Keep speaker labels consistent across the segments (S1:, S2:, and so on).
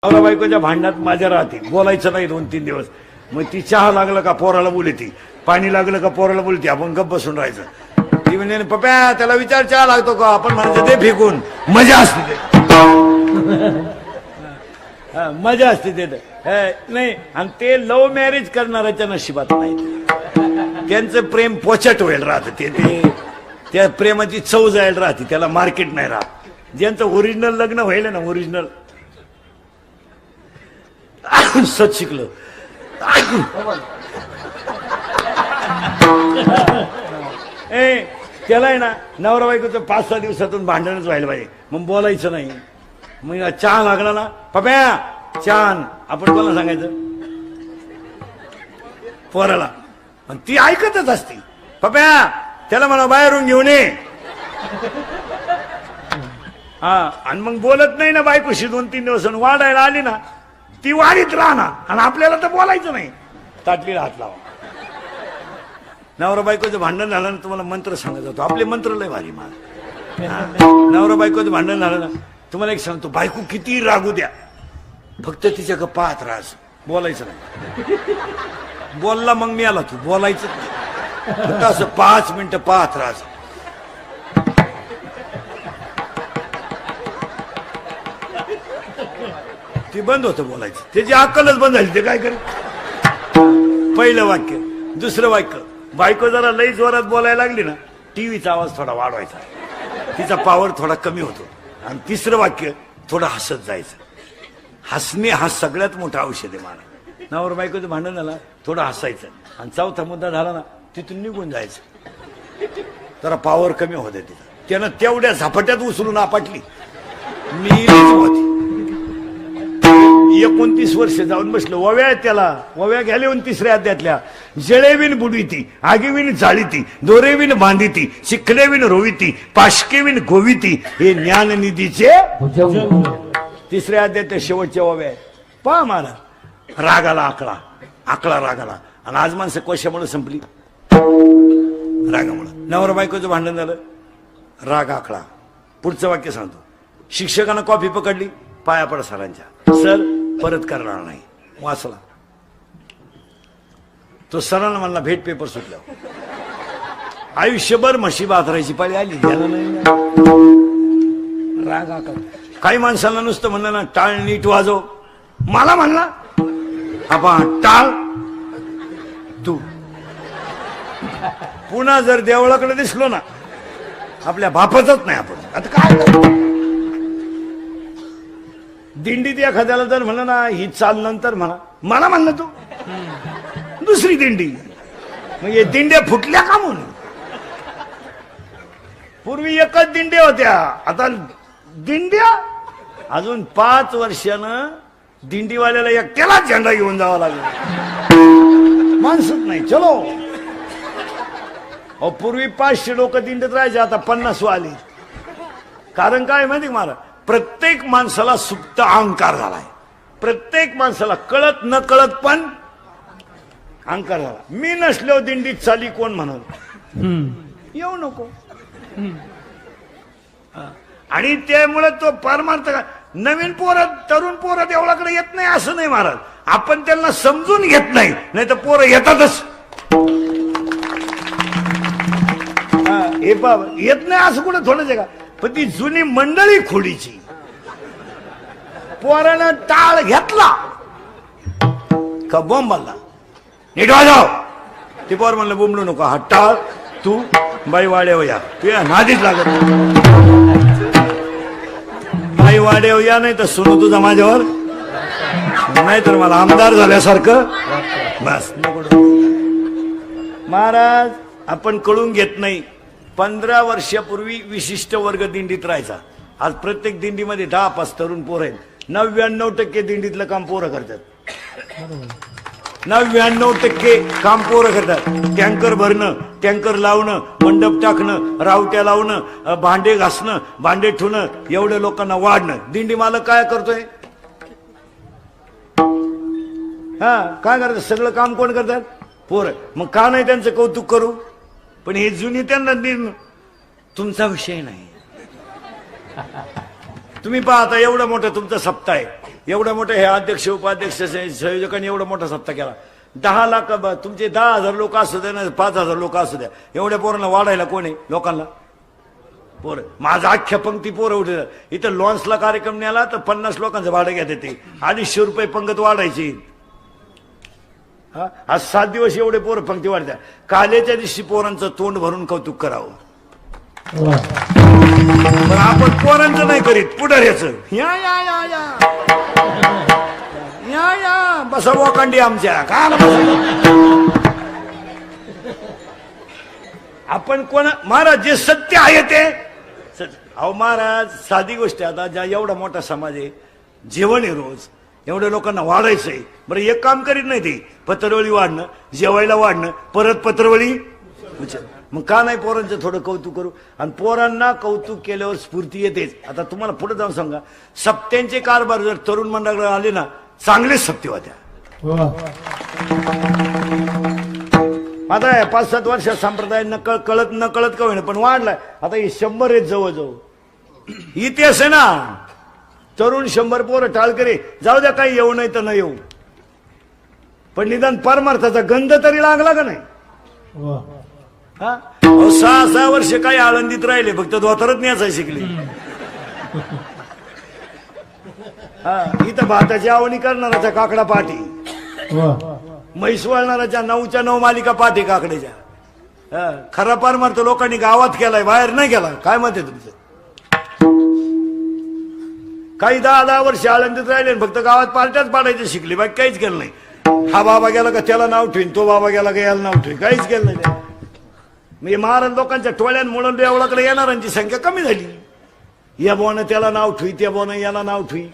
S1: नवरा बायकोच्या भांडणात माझ्या राहते, बोलायचं नाही 2-3 दिवस. मग ती चहा लागलं का पोराला बोलती, पाणी लागलं का पोराला बोलती, आपण गप्प बसून राहायचं. ती म्हणजे पप्या त्याला विचार चहा लागतो का, आपण म्हणायचं ते फेकून. मजा असते ते, मजा असते ते नाही. आणि ते लव्ह मॅरेज करणाऱ्याच्या नशिबात नाही, त्यांचं प्रेम पोचट होईल राहतं. ते त्या प्रेमाची चव जायला राहते, त्याला मार्केट नाही राहत. ज्यांचं ओरिजिनल लग्न व्हायला ना, ओरिजिनल सच शिकलं त्याला आहे ना, नवरा बायकोचं 5-6 दिवसातून भांडणच व्हायला पाहिजे. मग बोलायचं नाही. मग चहा लागला ना, पप्या छान, आपण कोणाला सांगायचं, पोराला. आणि ती ऐकतच असते, पप्या त्याला म्हणा बाहेरून घेऊन ये. हा, आणि मग बोलत नाही ना बायकोशी 2-3 दिवस. वाढायला आली ना, ती वाढीत राहणार आणि आपल्याला तर बोलायचं नाही. ताटलीला हात लावा. नवरा बायकोचं भांडण झालं ना, तुम्हाला मंत्र सांगत जातो. आपले मंत्र लय भारी मला. नवरा बायकोचं भांडण झालं ना, तुम्हाला एक सांगतो, बायको किती रागू द्या, फक्त तिच्या पाहत राहायचं, बोलायचं नाही. बोलला मग मी आला, तू बोलायचं फक्त असं 5 मिनिटं पाहत राहायचं. ती बंद होतं बोलायचं, त्याची अक्कलच बंद झाली. ते काय करे, पहिलं वाक्य, दुसरं वाक्य, बायको जरा लई जोरात बोलायला लागली ना, टीव्हीचा आवाज थोडा वाढवायचा, तिचा पॉवर थोडा कमी होतो. आणि तिसरं वाक्य, थोडं हसत जायचं. हसणे हा सगळ्यात मोठा औषध आहे मला. नवरा बायकोचं भांडण झालं, थोडं हसायचं. आणि चौथा मुद्दा झाला ना, तिथून निघून जायचं. जरा पॉवर कमी होते तिथं. त्यानं तेवढ्या झपाट्यात उचलून आपटली, मी होती. 29 वर्ष जाऊन बसलो. वव्या त्याला, वव्या घ्यालेऊन 3ऱ्या अध्यायातल्या, जळेविन बुडविती, आगीविन जाळीती, दोरेविन बांधिती, चिखलेविन रोविती, पाशकेविन गोविती, हे ज्ञाननिधीचे 3ऱ्या अध्यायाच्या शेवटच्या वव्या. पहा मला रागाला आकळा रागाला. आणि आज माणसं कशामुळे संपली, रागामुळे. नवरा बायकोचं भांडण झालं, राग आकळा. पुढचं वाक्य सांगतो, शिक्षकानं कॉफी पकडली, पाया पड सरांच्या, सर परत करणार नाही. वाचला तो, सरांना म्हणला भेट पेपर सुटल्या. आयुष्यभर म्हशी बाथरायची पाळी आली, त्याला नाही राग आकळा. काही माणसांना नुसतं म्हणलं ना, टाळ नीट वाजव, मला म्हणला आपण टाळ तू. पुन्हा जर देवळाकडे दिसलो ना, आपल्या बापाचंच नाही आपण. आता काय दिंडीत एखाद्याला जर म्हणलं ना, ही चाल नंतर म्हणा, मला म्हणलं तू दुसरी दिंडी. म्हणजे दिंड्या फुटल्या का म्हणून. पूर्वी एकच दिंड्या होत्या, आता दिंड्या. अजून 5 वर्षानं दिंडीवाल्याला एकट्यालाच झेंडा घेऊन जावा लागला, माणसंच नाही. चलो, पूर्वी 500 लोक दिंडीत राहायचे, आता 50 आली. कारण काय माहिती मला, प्रत्येक माणसाला सुप्त अहंकार झालाय. प्रत्येक माणसाला कळत न कळत पण अहंकार झाला. मी नसलो दिंडीत चाली कोण म्हणाल, येऊ नको. आणि त्यामुळे तो परमार्थ, नवीन पोरं तरुण पोरं देवळाकडे येत नाही असं नाही महाराज, आपण त्यांना समजून घेत नाही, नाही तर पोरं येतातच. हे बाबा येत नाही असं कुठं थोडंच आहे का. पण ती जुनी मंडळी खोडीची. पोरानं टाळ घेतला का बॉम्ब आला, नीट वाजव. ते पोर म्हणलं बोंबलू नको, हा टाळ तू बाई वाड्याव या, तू या नादीच लागत बाई वाड्याव या, नाही तर सुरू तुझा माझ्यावर, नाही तर मला आमदार झाल्यासारखं बस. महाराज आपण कळून घेत नाही. 15 वर्षापूर्वी विशिष्ट वर्ग दिंडीत राहायचा. आज प्रत्येक दिंडीमध्ये 10-5 तरुण पोरं आहेत. 99% दिंडीतलं काम पोरं करतात. 99% काम पोरं करतात. टँकर भरणं, टँकर लावणं, मंडप टाकणं, रावट्या लावणं, भांडे घासणं, भांडे ठेवणं, एवढ्या लोकांना वाढणं. दिंडी मालक काय करतोय, काय करतात, सगळं काम कोण करतात, पोरं. मग का नाही त्यांचं कौतुक करू. पण हे जुनी त्यांना तुमचा विषय नाही. तुम्ही पाहता एवढं मोठं तुमचा सप्ताह आहे, एवढं मोठं हे अध्यक्ष उपाध्यक्ष संयोजकांनी एवढा मोठा सप्ताह केला. 10 लाख तुमचे 10,000 लोक असू द्या ना 5,000 लोक असू द्या, एवढ्या पोरांना वाढायला कोण आहे लोकांना? पोरं. माझा अख्ख्या पंक्ती पोरं उठे. इथं लॉन्सला कार्यक्रम न्याला तर 50 लोकांचं भाडं घ्या ते 250 रुपये पंगत वाढायची. आज 7 दिवस एवढे पोरं पंक्ती वाढत्या. कालेच्या दिवशी पोरांचं तोंड भरून कौतुक करावं, पण आपण पोरांचं नाही करीत. पुढाऱ्याचं या या या या या या बसा वोकांडी आमच्या का आपण कोण महाराज जे सत्य आहे ते अहो महाराज साधी गोष्ट आहे. आता ज्या एवढा मोठा समाज आहे, जेवण आहे रोज, एवढ्या लोकांना वाढायचंय. बरं एक काम करीत नाही ते पत्रवळी वाढणं, जेवायला वाढणं, परत पत्रवळी. मग का नाही पोरांचं थोडं कौतुक करू? आणि पोरांना कौतुक केल्यावर स्फूर्ती येतेच. आता तुम्हाला पुढे जाऊन सांगा, सप्त्यांचे कारभार जर तरुण मंडळाकडे आले ना, चांगलेच सप्ते होत्या. आता 5-7 वर्षात संप्रदाय कळत न कळत का होईना पण वाढलाय. आता हे 100 आहेत जवळजवळ. इतिहास आहे ना, तरुण 100 पोरं टाळकरे जाऊ द्या, काही येऊ नाही तर न येऊ, पण निदान परमार्थाचा गंध तरी लागला का नाही? 6 वर्ष काही आळंदीत राहिले, फक्त धोतरच न्यायचा शिकले. इथं भाताची आवणी करणाराच्या काकडा पाठी, म्हैस वळणाराच्या 9च्या 9 मालिका पाठी काकड्याच्या. खरा परमार्थ लोकांनी गावात केलाय, बाहेर नाही केला. काय मत आहे तुमचं? काही 10 वर्ष आळंदीत राहिले, फक्त गावात पार्ट्याच पाडायचे शिकले, बाकी काहीच केलं नाही. हा बाबा गेला का त्याला नाव ठेवीन, तो बाबा गेला का याला नाव ठेवीन, काहीच केलं नाही. म्हणजे महाराज लोकांच्या टोळ्यांमुळे देवळाकडे येणाऱ्यांची संख्या कमी झाली. या बोनं त्याला नाव ठेवी, त्या बोनं याला नाव ठेवी.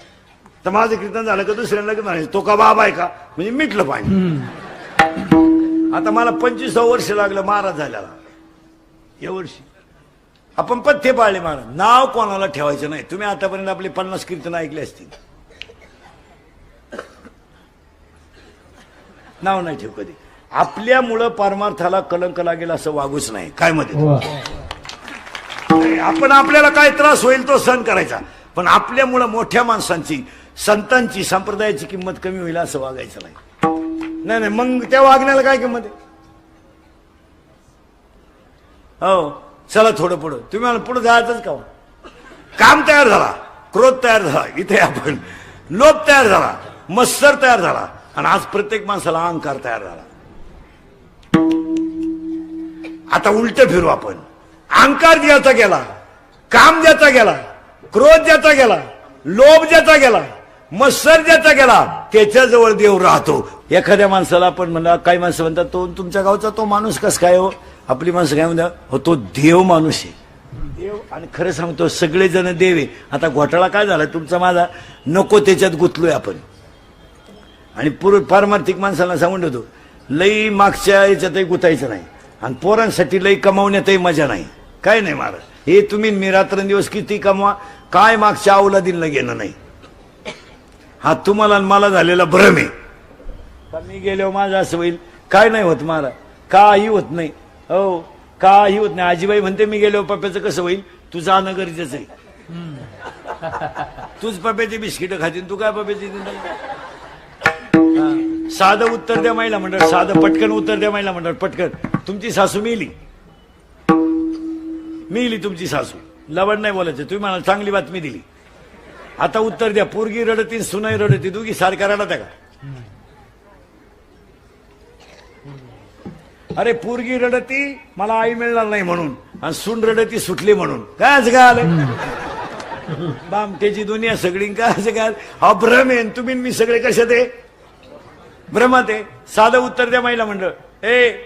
S1: तर माझं कीर्तन झालं का दुसऱ्यांना म्हणायचं तो का बाबा आहे का, म्हणजे मिटलं पाहिजे. आता मला 25 वर्ष लागलं महाराज झाल्याला. या वर्षी आपण पथ्य पाळले महाराज. नाव कोणाला ठेवायचं नाही. तुम्ही आतापर्यंत आपले 50 कीर्तन ऐकले असतील. नाव नाही ठेव कधी. आपल्यामुळं परमार्थाला कलंक लागेल असं वागूच नाही. काय मध्ये आपण आपल्याला काय त्रास होईल तो सहन करायचा, पण आपल्यामुळं मोठ्या माणसांची, संतांची, संप्रदायाची किंमत कमी होईल असं वागायचं नाही. नाही नाही, मग त्या वागण्याला काय किंमत आहे? हो चला थोडं पुढं. तुम्ही मला पुढे जायचंच का? काम तयार झाला, क्रोध तयार झाला, इथे आपण लोभ तयार झाला, मत्सर तयार झाला, आणि आज प्रत्येक माणसाला अहंकार तयार झाला. आता उलट फिरू आपण. अहंकार ज्याचा गेला, काम ज्याचा गेला, क्रोध ज्याचा गेला, लोभ ज्याचा गेला, मत्सर ज्याचा गेला, त्याच्याजवळ देव राहतो. एखाद्या माणसाला आपण म्हणा, काही माणसं म्हणतात तो तुमच्या गावचा तो माणूस कस काय हो? आपली माणसं काय म्हणतात, हो तो देव माणूस आहे. देव, आणि खरं सांगतो सगळेजण देव आहे. आता घोटाळा काय झाला तुमचा माझा, नको त्याच्यात गुंतलोय आपण. आणि पारमार्थिक माणसाला सांगून ठेवतो, लई मागच्या याच्यातही गुतायचं नाही, आणि पोरांसाठी लई कमावण्यातही मजा नाही. काय नाही महाराज, हे तुम्ही मी रात्रंदिवस किती कमवा, काय मागच्या अवलादीला घेणं नाही. हा तुम्हाला मला झालेला भ्रम आहे. मी गेल्यावर माझं असं होईल, काय नाही होत महाराज, काही होत नाही. हो काही होत नाही. आजीबाई म्हणते मी गेल्यावर पप्प्याचं कसं होईल, तू जाणं गरजेचं आहे. तूच पप्प्याची बिस्किटं खातील, तू काय पप्प्याची? साधं उत्तर द्या महिला मंडळ, साधं पटकन उत्तर द्या महिला मंडळ, पटकन. तुमची सासू मिली तुमची सासू, लवड नाही बोलायचं. तुम्ही मला चांगली बातमी दिली. आता उत्तर द्या. पोरगी रडती, सुनाई रडती, दोघी सारख्या रडत आहे का? अरे पोरगी रडती मला आई मिळणार नाही म्हणून, आणि सून रडती सुटली म्हणून. काय असं काय आलं? बामट्याची दुनिया सगळी काय असं काय? हा भ्रम आहे. तुम्ही मी सगळे कशात आहे? भ्रमात आहे. साधं उत्तर द्या महिला मंडळ.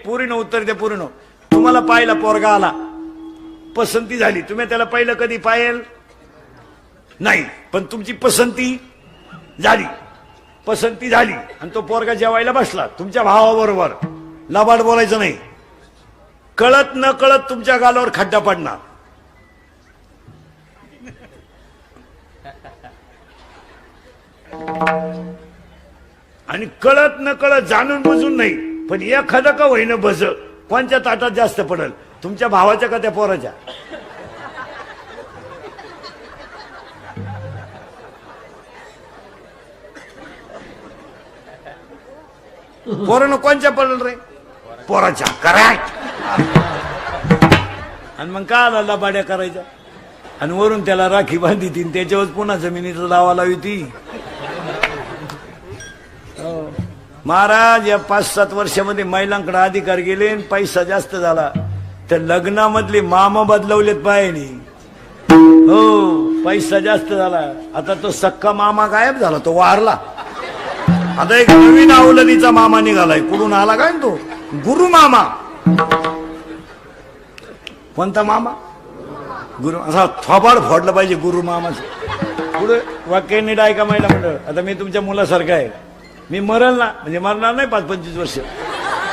S1: पूर्ण उत्तर द्या. पूर्ण. तुम्हाला पाहिला पोरगा आला, पसंती झाली, तुम्ही त्याला पहिलं कधी पाहिल नाही, पण तुमची पसंती झाली, आणि तो पोरगा जेवायला बसला तुमच्या भावाबरोबर. लबाड बोलायचं नाही. कळत न कळत तुमच्या गालावर खड्डा पडणार. आणि कळत न कळत, जाणून बुजून नाही, पण एखादं का होईना भज कोणच्या ताटात जास्त पडल, तुमच्या भावाच्या का त्या पोराच्या? पोरानं कोणच्या पडलं रे? पोराच्या करेक्ट. आणि मग का आला लबाड्या करायच्या आणि वरून त्याला राखी बांधी ती त्याच्यावर पुन्हा जमिनीचा लावा लावी ती. महाराज या 5-7 वर्षामध्ये महिलांकडे अधिकार गेले आणि पैसा जास्त झाला तर लग्नामधले मामा बदलवलेत पायाने. हो, पैसा जास्त झाला. आता तो सक्का मामा गायब झाला, तो वारला. आता एक नवीन अवलनीचा मामा निघालाय. कुठून आला काय तो? गुरु मामा. कोणता मामा? गुरु. असा थोबाड फोडलं पाहिजे गुरु मामाचं. पुढे वाक्य नीट ऐका महिला मंडळ. आता मी तुमच्या मुलासारखा आहे. मी मरल ना, म्हणजे मरणार नाही 5-25 वर्ष,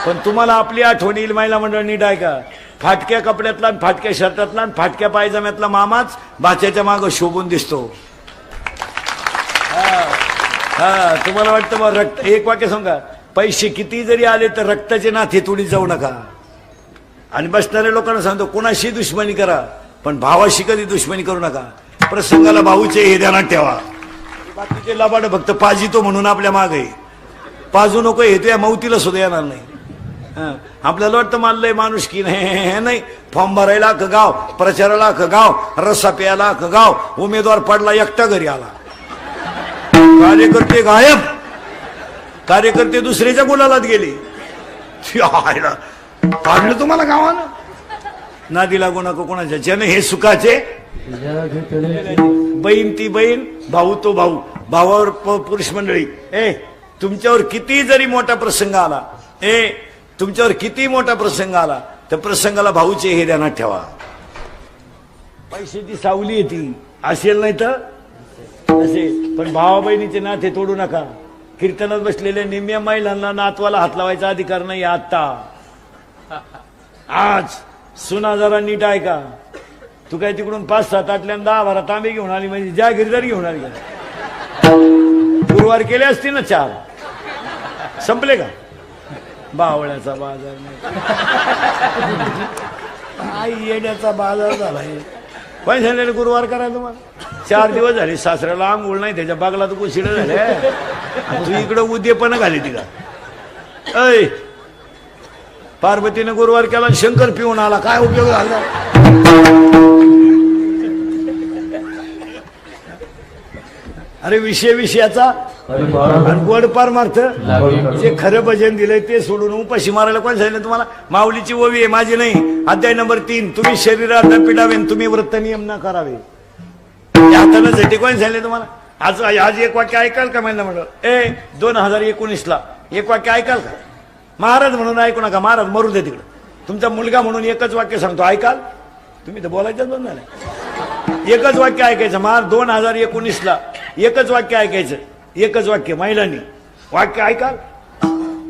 S1: पण तुम्हाला आपली आठवण येईल. महिला मंडळ नीट ऐका. फाटक्या कपड्यातला, फाटक्या शर्टातला, फाटक्या पायजाम्यातला मामाच बाच्याच्या मागं शोभून दिसतो. हा, तुम्हाला वाटतं मग रक्त. एक वाक्य सांगा, पैसे किती जरी आले तर रक्ताचे नाते तोडी जाऊ नका. आणि बसणाऱ्या लोकांना सांगतो, कोणाशी दुश्मनी करा पण भावाशी कधी दुश्मनी करू नका. प्रसंगाला भाऊचे हे ध्यानात ठेवा. बाकीचे लबाड फक्त पाजितो म्हणून आपल्या मागे. पाजू नको हे तुझ्या मौतीला सुद्धा येणार नाही. आपल्याला वाटतं मानलंय माणूस की नाही. फॉर्म भरायला अख्खं गाव, प्रचाराला अख्खं गाव, रस्सा प्यायला अख्खं गाव, उमेदवार पडला एकटा घरी आला. कार्यकर्ते गायब, कार्यकर्ते दुसऱ्याच्या गुलालात गेले. काढलं तुम्हाला गावानं. नादी लागू नको कोणाच्या. ज्याने हे सुखाचे बहीण ती बहीण, भाऊ तो भाऊ. भावावर पुरुष मंडळी. तुमच्यावर किती जरी मोठा प्रसंग आला, तुमच्यावर किती मोठा प्रसंग आला तर प्रसंगाला भाऊचे हे ध्यानात ठेवा. पैशाची सावली येते असेल नाही तर असेल, पण भावा बहिणीचे नाते तोडू नका. कीर्तनात बसलेल्या निम्म्या महिलांना नातवाला हात लावायचा अधिकार नाही. आता आज सुना जरा नीट ऐका. तू काय तिकडून 5-7 8 10-12 तांबे घेऊन आली म्हणजे ज्या गिरदारी घेऊन आली. गुरुवार केले असते ना 4, संपले का? बावळ्याचा बाजार नाही, येण्याचा बाजार झालाय. पण झालेले गुरुवार करा तुम्हाला. 4 दिवस झाले सासऱ्याला आंघोळ नाही, त्याच्या बागला तर कुशिड झाले. तू इकडं उद्यपणा घाली तिला. ऐ पार्वतीने गुरुवार केला, शंकर पिऊन आला, काय उपयोग झाला? अरे विषयाचा आणि गोड पारमार्थ. जे खरं भजन दिलंय ते सोडून उपाशी मारायला कोण सांगितलं तुम्हाला? माऊलीची ओवी आहे, माझी नाही. अध्याय नंबर 3, तुम्ही शरीरात पिडावे, तुम्ही व्रत नियम न करावे. हाताला झटी कोण सांगितले तुम्हाला? आज एक वाक्य ऐकाल का? महिना म्हणलं 2019 एक वाक्य ऐकाल का? महाराज म्हणून ऐकू नका. महाराज मरू दे तिकडं. तुमचा मुलगा म्हणून एकच वाक्य सांगतो, ऐकाल? तुम्ही तर बोलायचं दोन झालं. एकच वाक्य ऐकायचं. महाराज 2019 एकच वाक्य ऐकायचं. एकच वाक्य महिलांनी. वाक्य ऐकाल?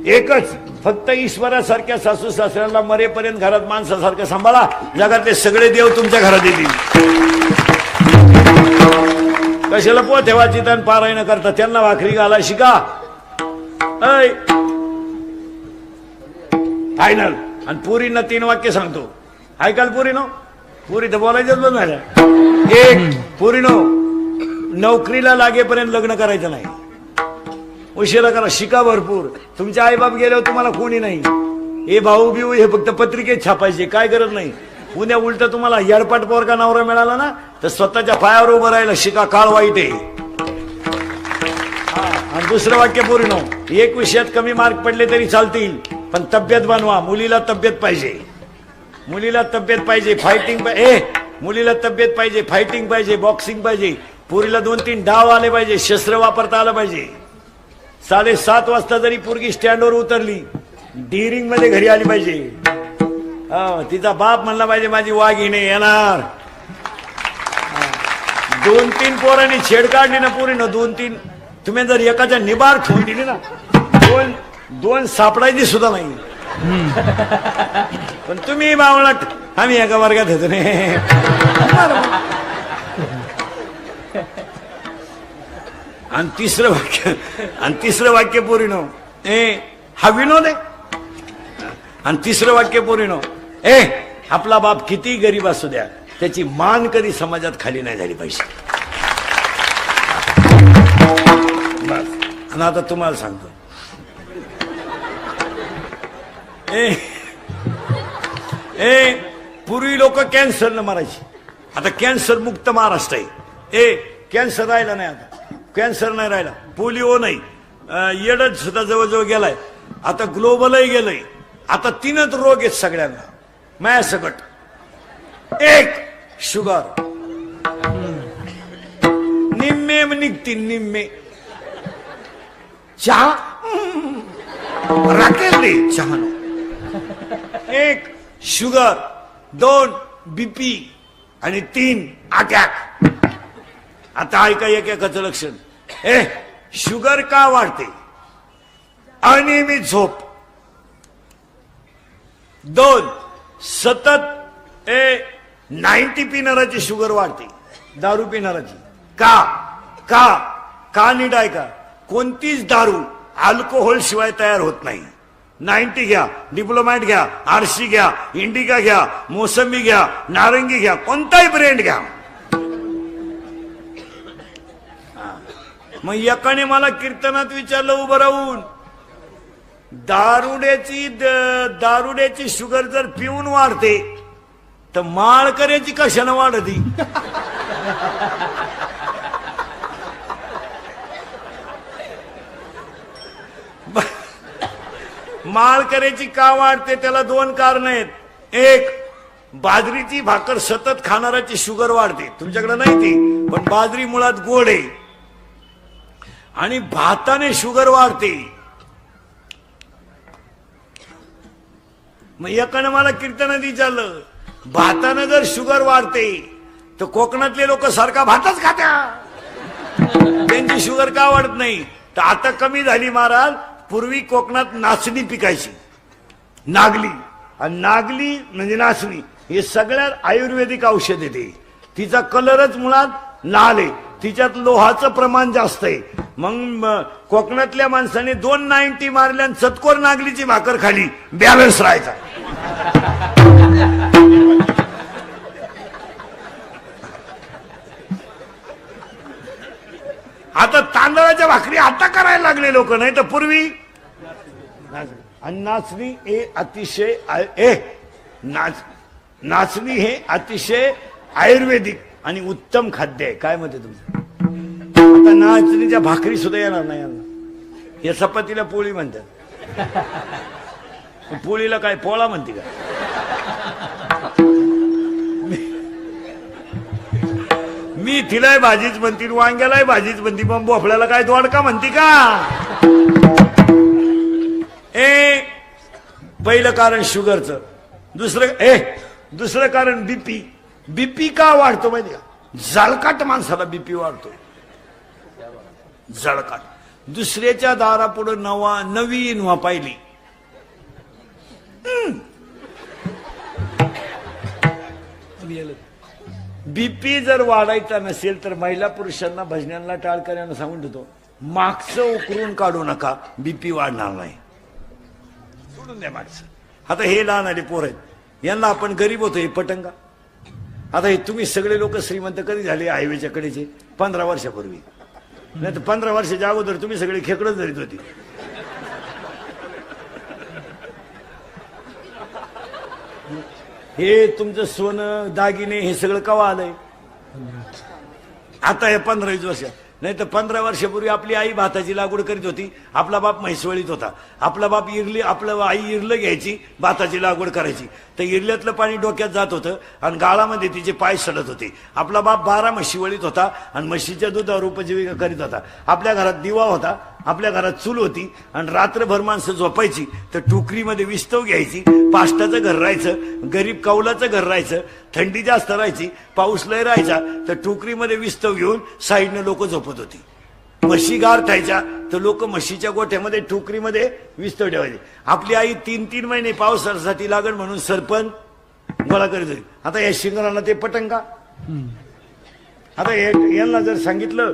S1: एकच. फक्त ईश्वरासारख्या सासू सासऱ्यांना मरेपर्यंत घरात माणसासारखं सांभाळा. जगातले सगळे देव तुमच्या घरात येतील. कशाला पोथेवाची तन पारायण करता? त्यांना भाकरी घाला शिका. फायनल. आणि पुरींना 3 वाक्य सांगतो, ऐकाल पुरीनो? पुरी तर बोलायचंच बंद झालं. एक, पुरीनो नोकरीला लागेपर्यंत लग्न करायचं नाही. उशिरा करा, शिका भरपूर. तुमचे आईबाप गेल्यावर तुम्हाला कोणी नाही. हे भाऊ बिऊ हे फक्त पत्रिकेत छापायचे, काय गरज नाही. उद्या उलट तुम्हाला येडपाट पोरका नवरा मिळाला ना तर स्वतःच्या पायावर उभं राहायला शिका. काळ वाईट आहे. आणि दुसरं वाक्य पुरीनो, एक विषयात कमी मार्क पडले तरी चालतील पण तब्येत बनवा. मुलीला तब्येत पाहिजे. मुलीला तब्येत पाहिजे. फायटिंग मुलीला तब्येत पाहिजे, फायटिंग पाहिजे, बॉक्सिंग पाहिजे. पुरीला 2-3 डाव आले पाहिजे, शस्त्र वापरता आलं पाहिजे. 7:30 वाजता जरी पोरगी स्टँडवर उतरली, डिरिंग मध्ये घरी आली पाहिजे. तिचा बाप म्हणला पाहिजे माझी वाघिणी येणार. 2-3 पोरांनी छेड काढली ना पोरीनं, 2-3. तुम्ही जर एकाच्या निबार ठेवून दिली ना, 2 सापडायची सुद्धा नाही. पण तुम्ही बावळट, आम्ही एका वर्गात होतो रे. आणि तिसरं वाक्य पोरीनो, हा विनोद आहे. आणि तिसरं वाक्य पोरीनो, आपला बाप किती गरीब असू द्या त्याची मान कधी समाजात खाली नाही झाली पाहिजे. बस. आणि आता तुम्हाला सांगतो, पूर्वी लोक कॅन्सरनं मारायची, आता कॅन्सर मुक्त महाराष्ट्र आहे. कॅन्सर राहिला नाही, आता कॅन्सर नाही राहिला, पोलिओ नाही, एड्स सुद्धा जवळजवळ गेलाय, आता ग्लोबलही गेलंय. आता 3च रोग आहेत सगळ्यांना माया सकट. एक शुगर, निम्मे निघतील निम्मे. चहा राखेल रे चहा. एक शुगर, 2 बीपी आणि 3 अटॅक. आता ऐका एकाचं लक्षण. शुगर का वाढते? अनियमित झोप. 2 सतत 90 पिणाराची शुगर वाढते, दारू पिणाराची. का का का नीट ऐका, कोणतीच दारू अल्कोहोल शिवाय तयार होत नाही. 90 घ्या, डिप्लोमॅट घ्या, आरशी घ्या, इंडिका घ्या, मोसंबी घ्या, नारंगी घ्या, कोणताही ब्रँड घ्या. मग एकाने मला कीर्तनात विचारलं उभं राहून, दारुड्याची शुगर जर पिऊन वाढते तर माळकऱ्याची कशानं वाढती? माळकऱ्याची का वाढते? त्याला 2 कारण आहेत. एक, बाजरीची भाकर सतत खाणाराची शुगर वाढते. तुमच्याकडे नाही ती, पण बाजरी मुळात गोड आहे आणि भाताने शुगर वाढते. मग एकानं मला कीर्तनात विचारलं, भातानं जर शुगर वाढते तर कोकणातले लोक सारखा भातच खात्या, त्यांची शुगर का वाढत नाही? तर आता कमी झाली महाराज. पूर्वी कोकणात नाचणी पिकायची, नागली, आणि नागली म्हणजे नाचणी हे सगळ्यात आयुर्वेदिक औषध येते. तिचा कलरच मुळात लाल आहे, तिच्यात लोहाचं प्रमाण जास्त आहे. मग कोकणातल्या माणसाने 290 मारल्या आणि चतकोर नागलीची भाकर खाली, बॅलन्स राहायचा. आता तांदळाच्या भाकरी आता करायला लागले लोक, नाही तर पूर्वी. आणि नाचणी अतिशय नाचणी हे अतिशय आयुर्वेदिक आणि उत्तम खाद्य आहे. काय म्हणते तुमचं? आता नाचणीच्या भाकरी सुद्धा येणार नाही यांना. या चपातीला पोळी म्हणतात, पोळीला काय पोळा म्हणते का? मी तिलाय भाजीच म्हणती, वांग्यालाही भाजीच म्हणती, पण भोपळ्याला काय दोडका म्हणती का? पहिलं कारण शुगरचं. दुसरं कारण बीपी. बीपी का वाढतो माहिती का? जळकाट माणसाला बीपी वाढतो, जळकाट. दुसऱ्याच्या दारापुढे नवी इनोवा पाहिली, बीपी जर वाढायचा नसेल तर महिला पुरुषांना भजनांना टाळकऱ्यांना सांगून देतो, मागचं उकरून काढू नका, बीपी वाढणार नाही, सोडून द्या मागचं. आता हे लहान आले पोर आहेत, यांना आपण गरीब होतो हे पटंगा. आता हे तुम्ही सगळे लोक श्रीमंत कधी झाले? हायवेच्या कडेचे 15 वर्षापूर्वी. नाही तर 15 वर्षाच्या अगोदर तुम्ही सगळे खेकडच धरीत होती. हे तुमचं सोनं दागिने हे सगळं कवा आलंय? आता हे 15-20 वर्ष. नाही तर 15 वर्षापूर्वी आपली आई भाताची लागवड करीत होती, आपला बाप म्हैसवळीत होता, आपला बाप आपलं आई इरलं घ्यायची, भाताची लागवड करायची. तर इरल्यातलं पाणी डोक्यात जात होतं आणि गाळामध्ये तिचे पाय सडत होते. आपला बाप 12 म्हशी वळीत होता आणि म्हशीच्या दुधावर उपजीविका करीत होता. आपल्या घरात दिवा होता, आपल्या घरात चूल होती आणि रात्रभर माणसं झोपायची तर टोकरीमध्ये विस्तव घ्यायची. पाष्टाचं घर राहायचं, गरीब कौलाचं घर राहायचं. थंडी जास्त राहायची, पाऊस लय राहायचा तर टोकरीमध्ये विस्तव घेऊन साईडनं लोक झोपत होती. म्हशी गार थायच्या तर लोक म्हशीच्या गोठ्यामध्ये टोकरीमध्ये विस्तव ठेवायचे. आपली आई 3-3 महिने पावसासाठी लागण म्हणून सरपण गोळा करीत होती. आता या शिंगराला ते पटंगा. आता यांना जर सांगितलं